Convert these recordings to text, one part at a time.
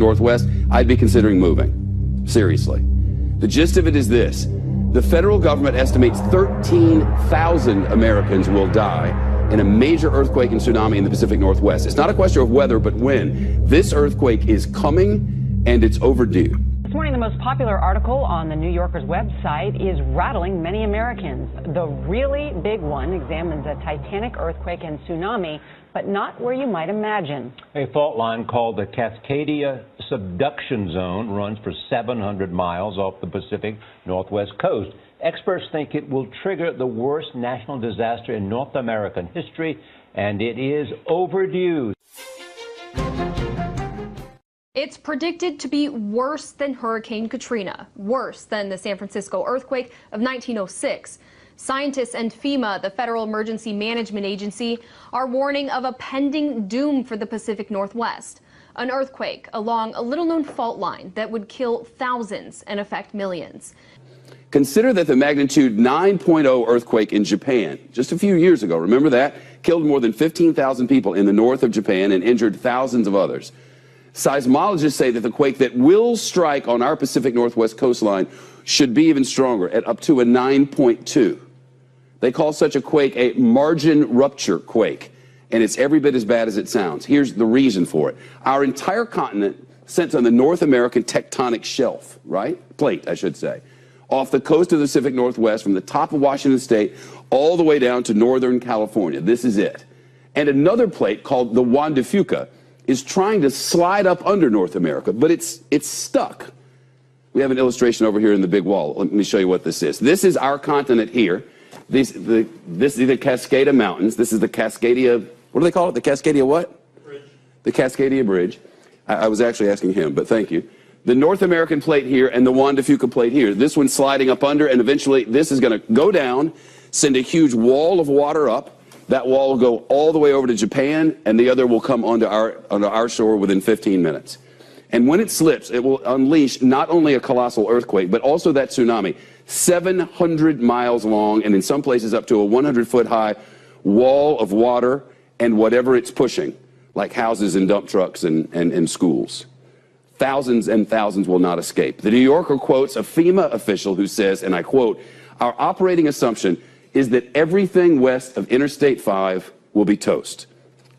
Northwest, I'd be considering moving. Seriously. The gist of it is this. The federal government estimates 13,000 Americans will die in a major earthquake and tsunami in the Pacific Northwest. It's not a question of whether, but when. This earthquake is coming, and it's overdue. This morning, the most popular article on the New Yorker's website is rattling many Americans. The really big one examines a titanic earthquake and tsunami, but not where you might imagine. A fault line called the Cascadia Subduction Zone runs for 700 miles off the Pacific Northwest coast. Experts think it will trigger the worst national disaster in North American history, and it is overdue. It's predicted to be worse than Hurricane Katrina, worse than the San Francisco earthquake of 1906. Scientists and FEMA, the Federal Emergency Management Agency, are warning of a pending doom for the Pacific Northwest. An earthquake along a little-known fault line that would kill thousands and affect millions. Consider that the magnitude 9.0 earthquake in Japan just a few years ago, remember that? Killed more than 15,000 people in the north of Japan and injured thousands of others. Seismologists say that the quake that will strike on our Pacific Northwest coastline should be even stronger, at up to a 9.2. They call such a quake a margin rupture quake, and it's every bit as bad as it sounds. Here's the reason for it. Our entire continent sits on the North American tectonic shelf, right? Plate, I should say. Off the coast of the Pacific Northwest, from the top of Washington State all the way down to northern California. This is it. And another plate called the Juan de Fuca is trying to slide up under North America, but it's stuck. We have an illustration over here in the big wall. Let me show you what this is. This is our continent here. This is the Cascada Mountains. This is the Cascadia, what do they call it? The Cascadia what? Bridge. The Cascadia Bridge. I was actually asking him, but thank you. The North American plate here and the Juan de Fuca plate here. This one's sliding up under, and eventually this is going to go down, send a huge wall of water up. That wall will go all the way over to Japan, and the other will come onto our shore within 15 minutes. And when it slips, it will unleash not only a colossal earthquake, but also that tsunami, 700 miles long, and in some places up to a 100-foot high wall of water and whatever it's pushing, like houses and dump trucks and schools. Thousands and thousands will not escape. The New Yorker quotes a FEMA official who says, and I quote, "Our operating assumption is that everything west of Interstate 5 will be toast."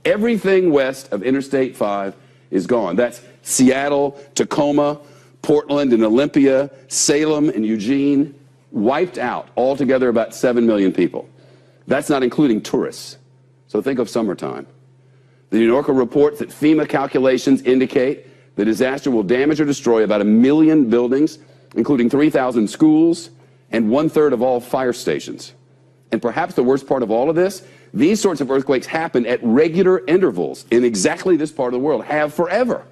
Everything west of Interstate 5 is gone. That's Seattle, Tacoma, Portland and Olympia, Salem and Eugene, wiped out. Altogether about 7 million people. That's not including tourists. So think of summertime. The New Yorker reports that FEMA calculations indicate the disaster will damage or destroy about 1 million buildings, including 3,000 schools and 1/3 of all fire stations. And perhaps the worst part of all of this, these sorts of earthquakes happen at regular intervals in exactly this part of the world, have forever.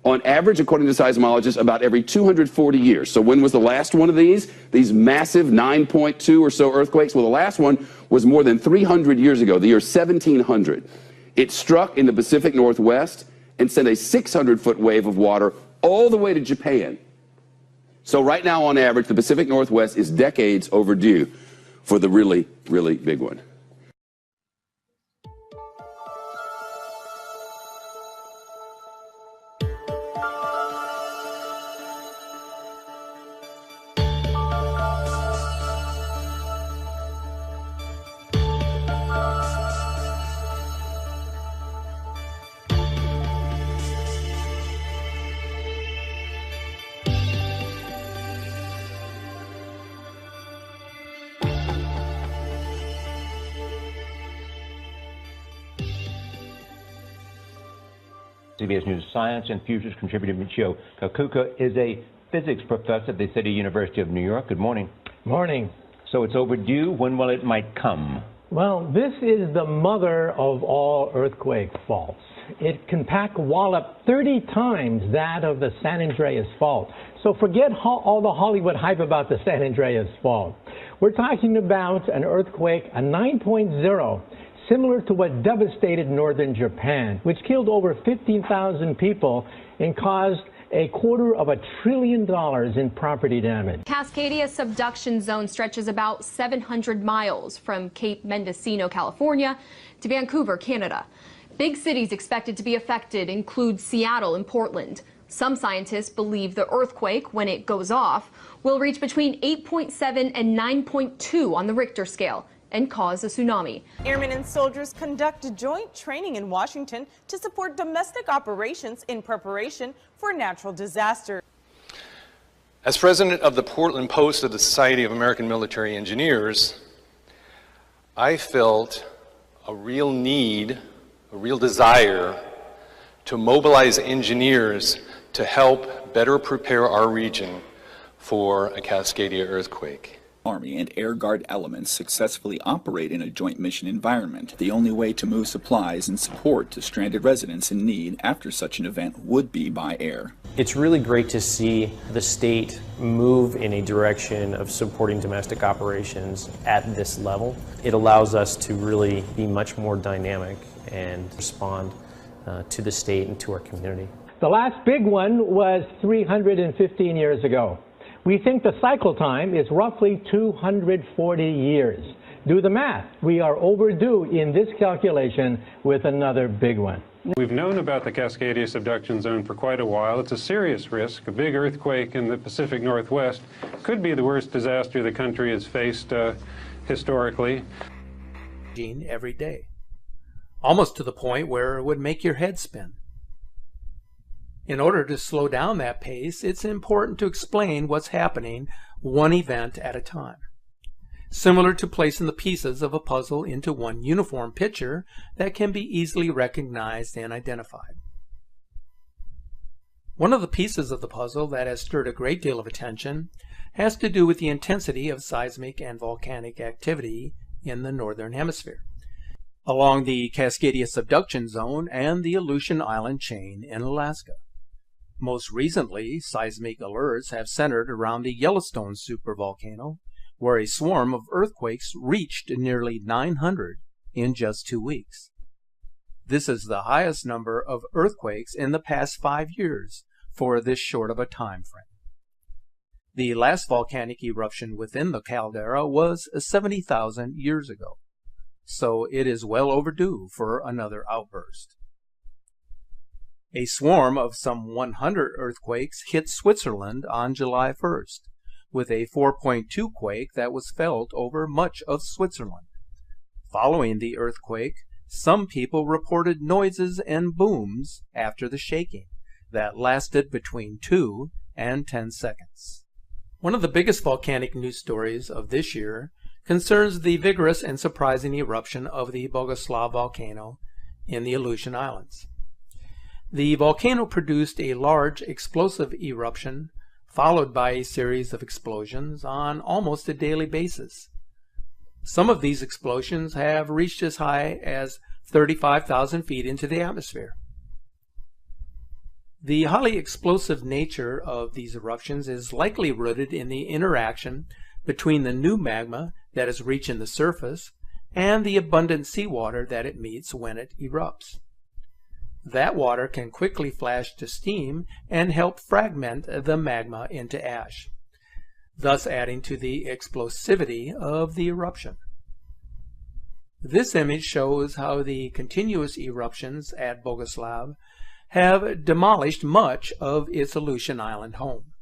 On average, according to seismologists, about every 240 years. So when was the last one of these massive 9.2 or so earthquakes? Well, the last one was more than 300 years ago, the year 1700. It struck in the Pacific Northwest and sent a 600-foot wave of water all the way to Japan. So right now, on average, the Pacific Northwest is decades overdue for the really, really big one. CBS News science and futures contributor Michio Kakuka is a physics professor at the City University of New York. Good morning. Morning. So it's overdue. When will it might come? Well, this is the mother of all earthquake faults. It can pack a wallop 30 times that of the San Andreas fault. So forget all the Hollywood hype about the San Andreas fault. We're talking about an earthquake, a 9.0, similar to what devastated northern Japan, which killed over 15,000 people and caused $250 billion in property damage. Cascadia Subduction Zone stretches about 700 miles from Cape Mendocino, California, to Vancouver, Canada. Big cities expected to be affected include Seattle and Portland. Some scientists believe the earthquake, when it goes off, will reach between 8.7 and 9.2 on the Richter scale and cause a tsunami. Airmen and soldiers conduct joint training in Washington to support domestic operations in preparation for natural disaster. As president of the Portland Post of the Society of American Military Engineers, I felt a real need, a real desire to mobilize engineers to help better prepare our region for a Cascadia earthquake. Army and Air Guard elements successfully operate in a joint mission environment. The only way to move supplies and support to stranded residents in need after such an event would be by air. It's really great to see the state move in a direction of supporting domestic operations at this level. It allows us to really be much more dynamic and respond to the state and to our community. The last big one was 315 years ago. We think the cycle time is roughly 240 years. Do the math. We are overdue in this calculation with another big one. We've known about the Cascadia subduction zone for quite a while. It's a serious risk. A big earthquake in the Pacific Northwest could be the worst disaster the country has faced historically. Every day, almost to the point where it would make your head spin. In order to slow down that pace, it's important to explain what's happening one event at a time. Similar to placing the pieces of a puzzle into one uniform picture that can be easily recognized and identified. One of the pieces of the puzzle that has stirred a great deal of attention has to do with the intensity of seismic and volcanic activity in the Northern Hemisphere, along the Cascadia subduction zone and the Aleutian Island chain in Alaska. Most recently, seismic alerts have centered around the Yellowstone supervolcano, where a swarm of earthquakes reached nearly 900 in just 2 weeks. This is the highest number of earthquakes in the past 5 years for this short of a time frame. The last volcanic eruption within the caldera was 70,000 years ago, so it is well overdue for another outburst. A swarm of some 100 earthquakes hit Switzerland on July 1st, with a 4.2 quake that was felt over much of Switzerland. Following the earthquake, some people reported noises and booms after the shaking that lasted between 2 and 10 seconds. One of the biggest volcanic news stories of this year concerns the vigorous and surprising eruption of the Bogoslav volcano in the Aleutian Islands. The volcano produced a large explosive eruption followed by a series of explosions on almost a daily basis. Some of these explosions have reached as high as 35,000 feet into the atmosphere. The highly explosive nature of these eruptions is likely rooted in the interaction between the new magma that is reaching the surface and the abundant seawater that it meets when it erupts. That water can quickly flash to steam and help fragment the magma into ash, thus adding to the explosivity of the eruption. This image shows how the continuous eruptions at Bogoslav have demolished much of its Aleutian Island home.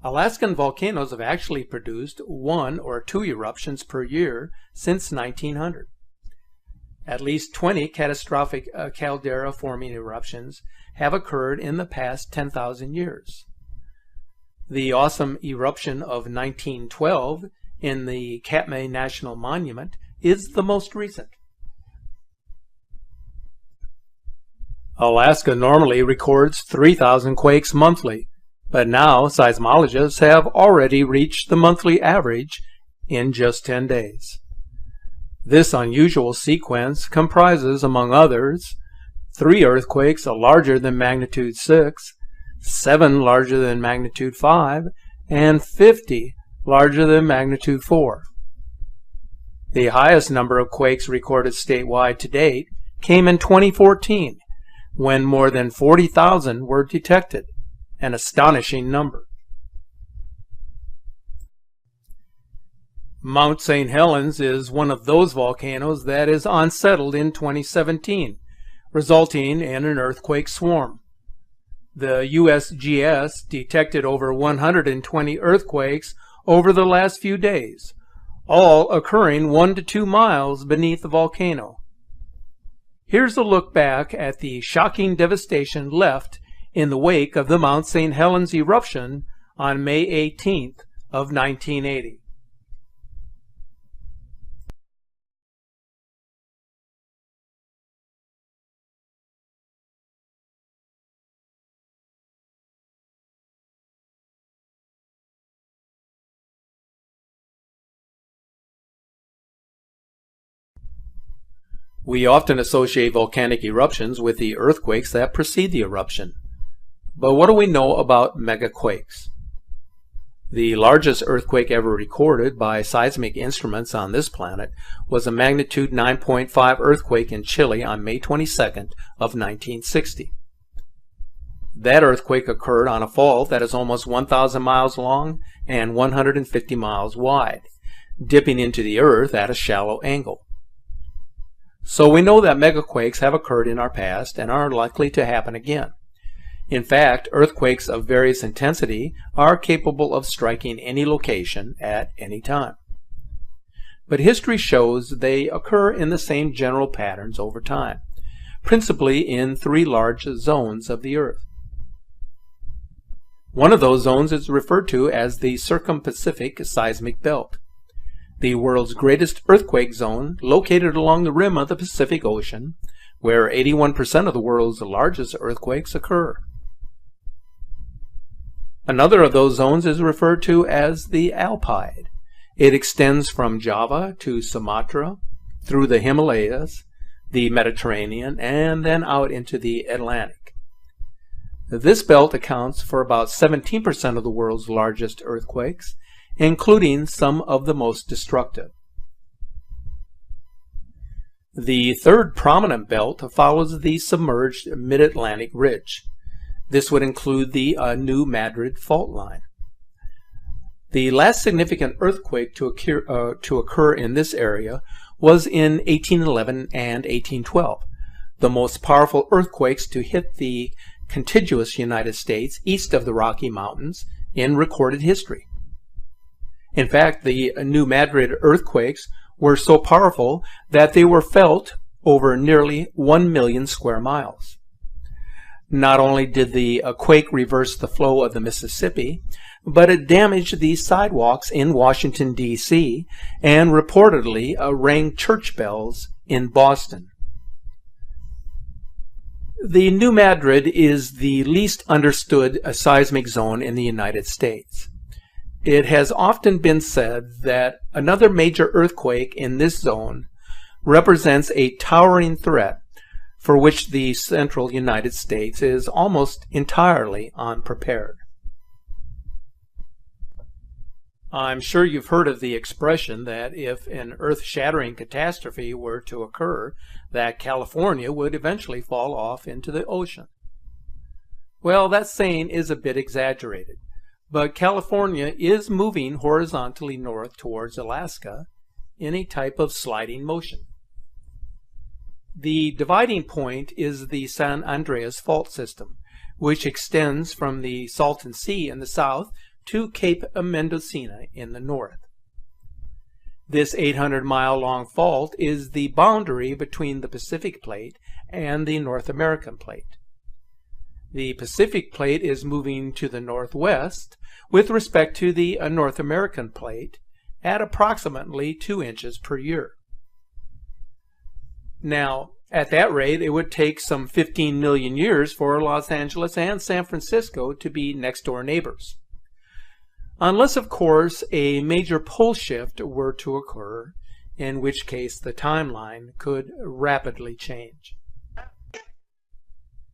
Alaskan volcanoes have actually produced 1 or 2 eruptions per year since 1900. At least 20 catastrophic caldera-forming eruptions have occurred in the past 10,000 years. The awesome eruption of 1912 in the Katmai National Monument is the most recent. Alaska normally records 3,000 quakes monthly, but now seismologists have already reached the monthly average in just 10 days. This unusual sequence comprises, among others, 3 earthquakes larger than magnitude 6, 7 larger than magnitude 5, and 50 larger than magnitude 4. The highest number of quakes recorded statewide to date came in 2014, when more than 40,000 were detected, an astonishing number. Mount St. Helens is one of those volcanoes that is unsettled in 2017, resulting in an earthquake swarm. The USGS detected over 120 earthquakes over the last few days, all occurring 1 to 2 miles beneath the volcano. Here's a look back at the shocking devastation left in the wake of the Mount St. Helens eruption on May 18th of 1980. We often associate volcanic eruptions with the earthquakes that precede the eruption. But what do we know about megaquakes? The largest earthquake ever recorded by seismic instruments on this planet was a magnitude 9.5 earthquake in Chile on May 22nd of 1960. That earthquake occurred on a fault that is almost 1,000 miles long and 150 miles wide, dipping into the earth at a shallow angle. So we know that megaquakes have occurred in our past and are likely to happen again. In fact, earthquakes of various intensity are capable of striking any location at any time. But history shows they occur in the same general patterns over time, principally in 3 large zones of the Earth. One of those zones is referred to as the Circum-Pacific Seismic Belt, the world's greatest earthquake zone located along the rim of the Pacific Ocean, where 81% of the world's largest earthquakes occur. Another of those zones is referred to as the Alpide. It extends from Java to Sumatra, through the Himalayas, the Mediterranean, and then out into the Atlantic. This belt accounts for about 17% of the world's largest earthquakes, including some of the most destructive. The third prominent belt follows the submerged Mid-Atlantic Ridge. This would include the New Madrid fault line. The last significant earthquake to occur in this area was in 1811 and 1812, the most powerful earthquakes to hit the contiguous United States east of the Rocky Mountains in recorded history. In fact, the New Madrid earthquakes were so powerful that they were felt over nearly 1 million square miles. Not only did the quake reverse the flow of the Mississippi, but it damaged the sidewalks in Washington, D.C., and reportedly rang church bells in Boston. The New Madrid is the least understood seismic zone in the United States. It has often been said that another major earthquake in this zone represents a towering threat for which the central United States is almost entirely unprepared. I'm sure you've heard of the expression that if an earth-shattering catastrophe were to occur, that California would eventually fall off into the ocean. Well, that saying is a bit exaggerated. But California is moving horizontally north towards Alaska in a type of sliding motion. The dividing point is the San Andreas Fault System, which extends from the Salton Sea in the south to Cape Mendocino in the north. This 800-mile-long fault is the boundary between the Pacific Plate and the North American Plate. The Pacific Plate is moving to the northwest with respect to the North American Plate at approximately 2 inches per year. Now, at that rate, it would take some 15 million years for Los Angeles and San Francisco to be next-door neighbors. Unless, of course, a major pole shift were to occur, in which case the timeline could rapidly change.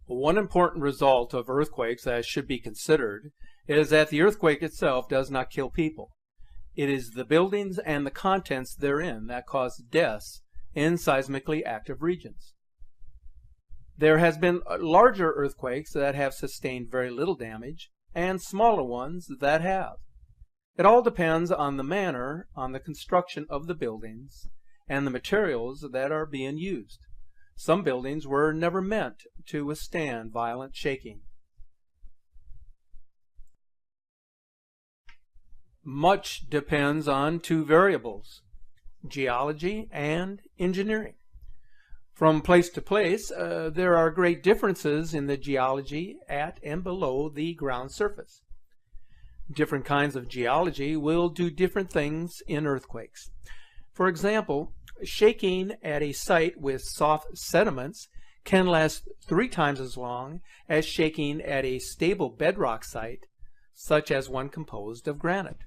One important result of earthquakes that should be considered is that the earthquake itself does not kill people. It is the buildings and the contents therein that cause deaths in seismically active regions. There has been larger earthquakes that have sustained very little damage and smaller ones that have. It all depends on the manner, on the construction of the buildings and the materials that are being used. Some buildings were never meant to withstand violent shaking. Much depends on two variables, geology and engineering. From place to place, there are great differences in the geology at and below the ground surface. Different kinds of geology will do different things in earthquakes. For example, shaking at a site with soft sediments can last 3 times as long as shaking at a stable bedrock site, such as one composed of granite.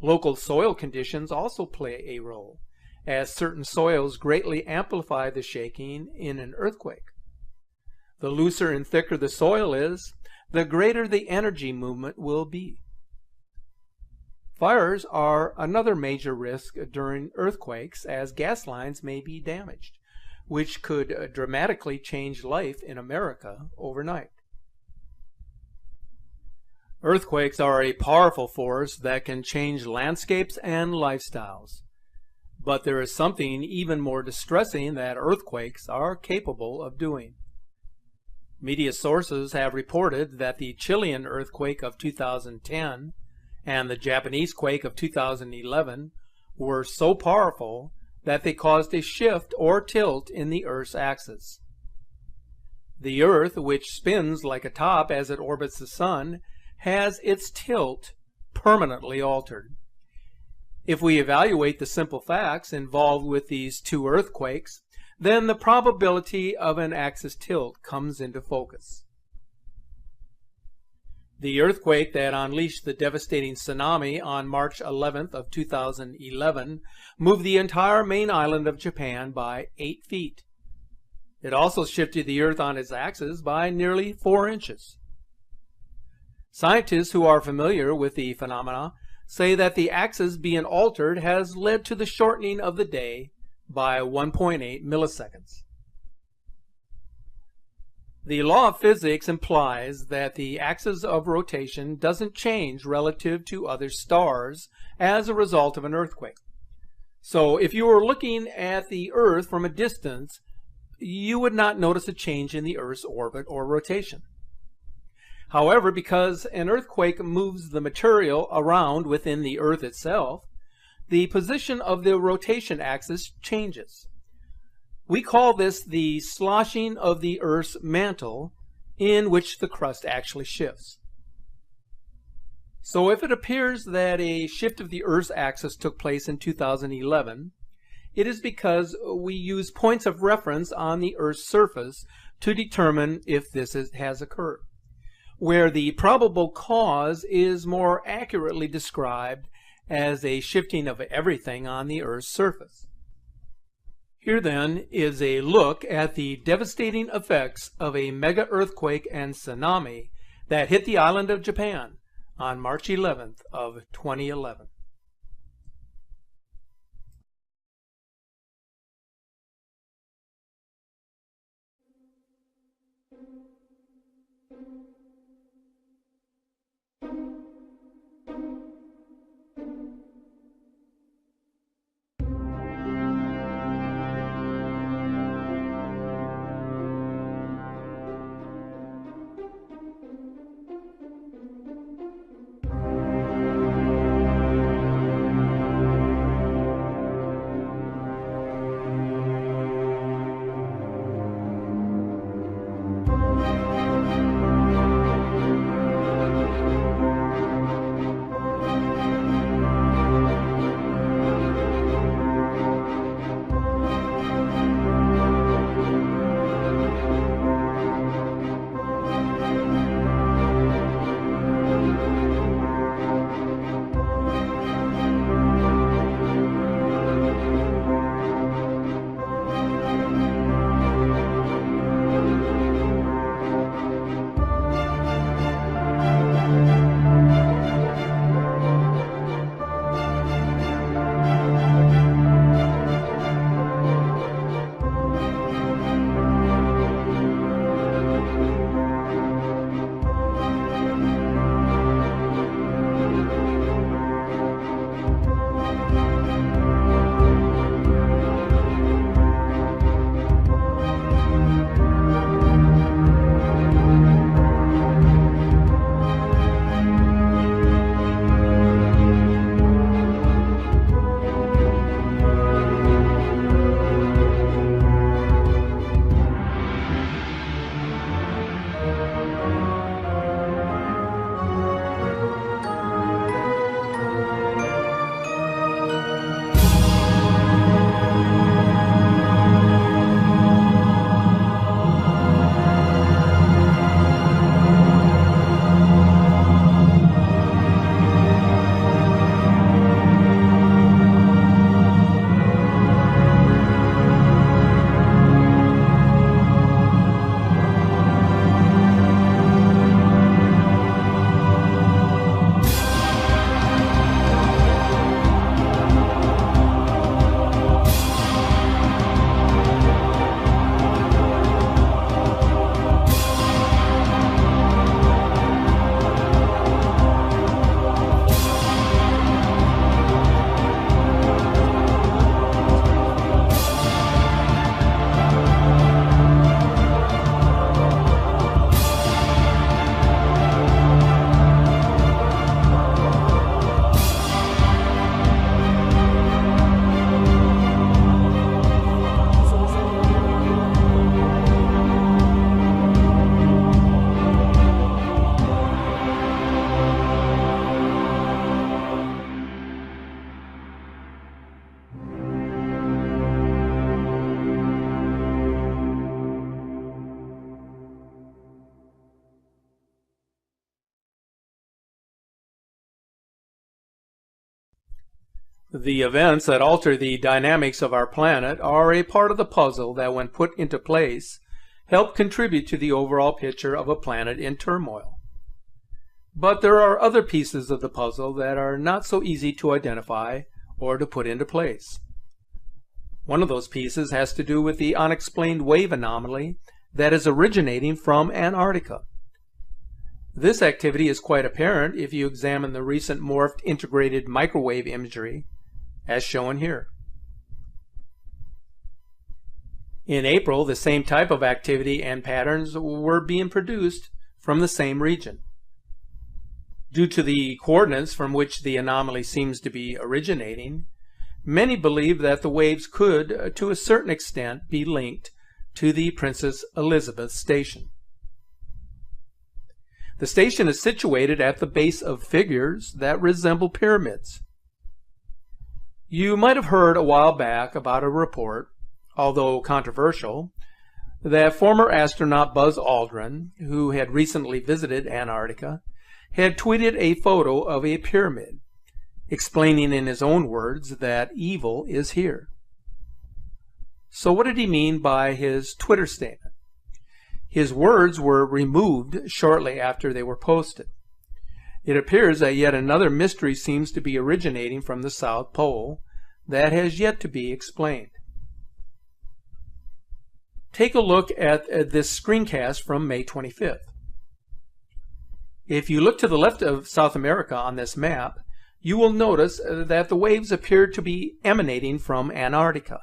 Local soil conditions also play a role, as certain soils greatly amplify the shaking in an earthquake. The looser and thicker the soil is, the greater the energy movement will be. Fires are another major risk during earthquakes, as gas lines may be damaged, which could dramatically change life in America overnight. Earthquakes are a powerful force that can change landscapes and lifestyles. But there is something even more distressing that earthquakes are capable of doing. Media sources have reported that the Chilean earthquake of 2010 and the Japanese quake of 2011 were so powerful that they caused a shift or tilt in the Earth's axis. The Earth, which spins like a top as it orbits the Sun, has its tilt permanently altered. If we evaluate the simple facts involved with these two earthquakes, then the probability of an axis tilt comes into focus. The earthquake that unleashed the devastating tsunami on March 11th of 2011 moved the entire main island of Japan by 8 feet. It also shifted the Earth on its axis by nearly 4 inches. Scientists who are familiar with the phenomena say that the axis being altered has led to the shortening of the day by 1.8 milliseconds. The law of physics implies that the axis of rotation doesn't change relative to other stars as a result of an earthquake. So if you were looking at the Earth from a distance, you would not notice a change in the Earth's orbit or rotation. However, because an earthquake moves the material around within the Earth itself, the position of the rotation axis changes. We call this the sloshing of the Earth's mantle, in which the crust actually shifts. So if it appears that a shift of the Earth's axis took place in 2011, it is because we use points of reference on the Earth's surface to determine if this has occurred, where the probable cause is more accurately described as a shifting of everything on the Earth's surface. Here then is a look at the devastating effects of a mega earthquake and tsunami that hit the island of Japan on March 11th of 2011. The events that alter the dynamics of our planet are a part of the puzzle that, when put into place, help contribute to the overall picture of a planet in turmoil. But there are other pieces of the puzzle that are not so easy to identify or to put into place. One of those pieces has to do with the unexplained wave anomaly that is originating from Antarctica. This activity is quite apparent if you examine the recent morphed integrated microwave imagery, as shown here. In April, the same type of activity and patterns were being produced from the same region. Due to the coordinates from which the anomaly seems to be originating, many believe that the waves could, to a certain extent, be linked to the Princess Elizabeth Station. The station is situated at the base of figures that resemble pyramids. You might have heard a while back about a report, although controversial, that former astronaut Buzz Aldrin, who had recently visited Antarctica, had tweeted a photo of a pyramid, explaining in his own words that evil is here. So what did he mean by his Twitter statement? His words were removed shortly after they were posted. It appears that yet another mystery seems to be originating from the South Pole that has yet to be explained. Take a look at this screencast from May 25th. If you look to the left of South America on this map, you will notice that the waves appear to be emanating from Antarctica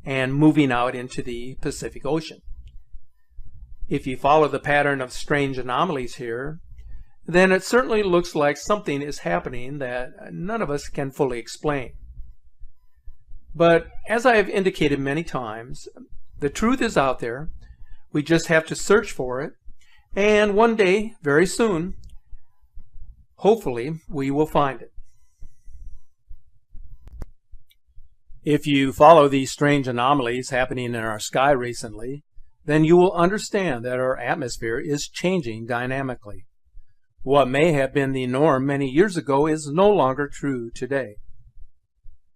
and moving out into the Pacific Ocean. If you follow the pattern of strange anomalies here, then it certainly looks like something is happening that none of us can fully explain. But as I have indicated many times, the truth is out there. We just have to search for it, and one day, very soon, hopefully, we will find it. If you follow these strange anomalies happening in our sky recently, then you will understand that our atmosphere is changing dynamically. What may have been the norm many years ago is no longer true today.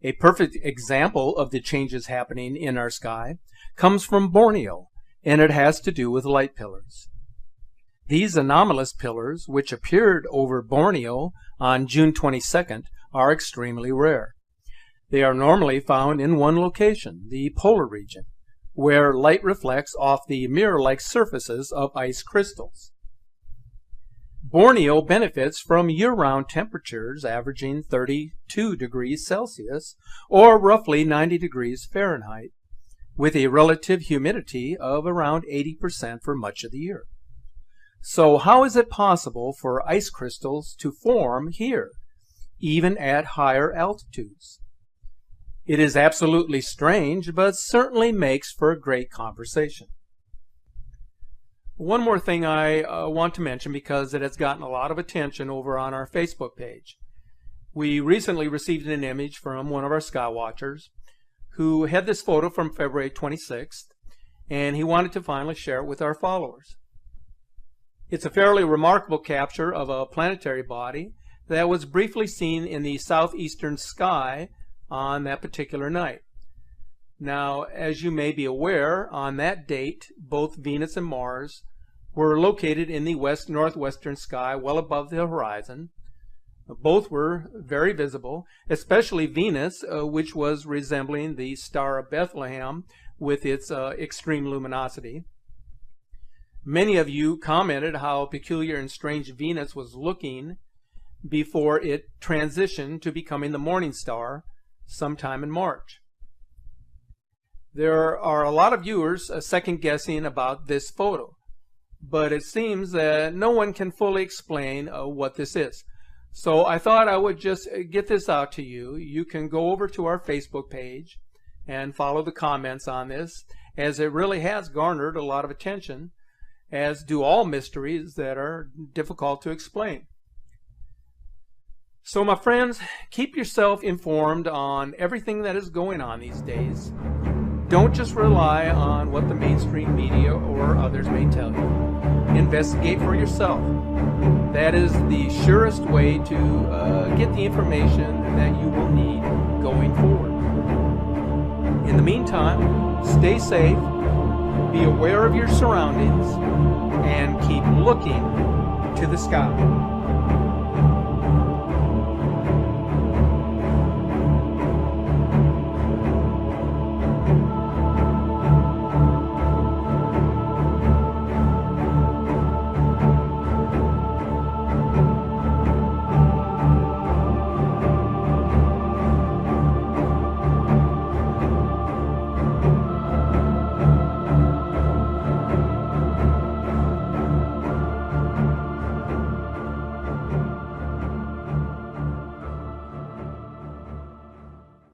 A perfect example of the changes happening in our sky comes from Borneo, and it has to do with light pillars. These anomalous pillars, which appeared over Borneo on June 22nd, are extremely rare. They are normally found in one location, the polar region, where light reflects off the mirror-like surfaces of ice crystals. Borneo benefits from year-round temperatures averaging 32 degrees Celsius, or roughly 90 degrees Fahrenheit, with a relative humidity of around 80% for much of the year. So how is it possible for ice crystals to form here, even at higher altitudes? It is absolutely strange, but certainly makes for a great conversation. One more thing I want to mention, because it has gotten a lot of attention over on our Facebook page. We recently received an image from one of our sky watchers who had this photo from February 26th, and he wanted to finally share it with our followers. It's a fairly remarkable capture of a planetary body that was briefly seen in the southeastern sky on that particular night. Now, as you may be aware, on that date, both Venus and Mars were located in the west-northwestern sky well above the horizon. Both were very visible, especially Venus, which was resembling the Star of Bethlehem with its extreme luminosity. Many of you commented how peculiar and strange Venus was looking before it transitioned to becoming the morning star sometime in March. There are a lot of viewers second-guessing about this photo, but it seems that no one can fully explain what this is. So I thought I would just get this out to you. You can go over to our Facebook page and follow the comments on this, as it really has garnered a lot of attention, as do all mysteries that are difficult to explain. So my friends, keep yourself informed on everything that is going on these days. Don't just rely on what the mainstream media or others may tell you. Investigate for yourself. That is the surest way to get the information that you will need going forward. In the meantime, stay safe, be aware of your surroundings, and keep looking to the sky.